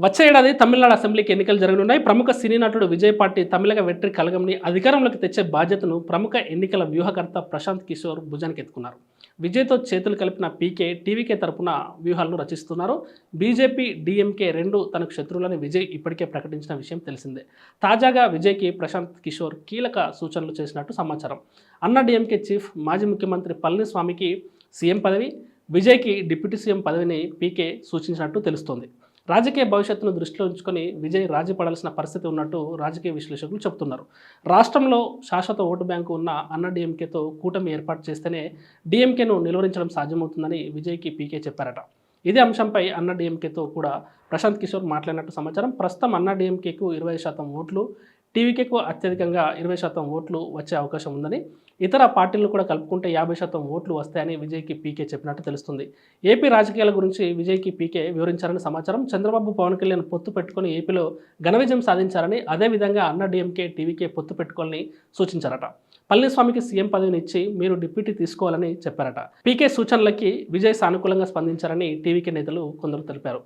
వచ్చే ఏడాది తమిళనాడు అసెంబ్లీకి ఎన్నికలు జరగనున్నాయి. ప్రముఖ సినీ నటుడు విజయ్ పార్టీ తమిళగ వెట్రి కళగంని అధికారంలోకి తెచ్చే బాధ్యతను ప్రముఖ ఎన్నికల వ్యూహకర్త ప్రశాంత్ కిషోర్ భుజానికెత్తుకున్నారు. విజయ్తో చేతులు కలిపిన పీకే, టీవీకే తరపున వ్యూహాలను రచిస్తున్నారు. బీజేపీ, డీఎంకే రెండు తనకు శత్రువులని విజయ్ ఇప్పటికే ప్రకటించిన విషయం తెలిసిందే. తాజాగా విజయ్కి ప్రశాంత్ కిషోర్ కీలక సూచనలు చేసినట్టు సమాచారం. అన్నా డీఎంకే చీఫ్, మాజీ ముఖ్యమంత్రి పళనిస్వామికి సీఎం పదవి, విజయ్కి డిప్యూటీ సీఎం పదవిని పీకే సూచించినట్టు తెలుస్తోంది. రాజకీయ భవిష్యత్తును దృష్టిలో ఉంచుకొని విజయ్ రాజీ పడాల్సిన పరిస్థితి ఉన్నట్టు రాజకీయ విశ్లేషకులు చెబుతున్నారు. రాష్ట్రంలో శాశ్వత ఓటు బ్యాంకు ఉన్న అన్నా డీఎంకేతో కూటమి ఏర్పాటు చేస్తేనే డీఎంకేను నిలువరించడం సాధ్యమవుతుందని విజయ్కి పీకే చెప్పారట. ఇదే అంశంపై అన్నా డీఎంకేతో కూడా ప్రశాంత్ కిషోర్ మాట్లాడినట్టు సమాచారం. ప్రస్తుతం అన్నా డీఎంకేకు 25% ఓట్లు, టీవీకేకు అత్యధికంగా 20% ఓట్లు వచ్చే అవకాశం ఉందని, ఇతర పార్టీలను కూడా కలుపుకుంటే 50% ఓట్లు వస్తాయని విజయ్కి పీకే చెప్పినట్టు తెలుస్తుంది. ఏపీ రాజకీయాల గురించి విజయ్కి పీకే వివరించారని సమాచారం. చంద్రబాబు, పవన్ కళ్యాణ్ పొత్తు పెట్టుకుని ఏపీలో ఘన విజయం సాధించారని, అదేవిధంగా అన్నా డీఎంకే, టీవీకే పొత్తు పెట్టుకోవాలని సూచించారట. పళనిస్వామికి సీఎం పదవిని ఇచ్చి మీరు డిప్యూటీ తీసుకోవాలని చెప్పారట. పీకే సూచనలకి విజయ్ సానుకూలంగా స్పందించారని టీవీకే నేతలు కొందరు తెలిపారు.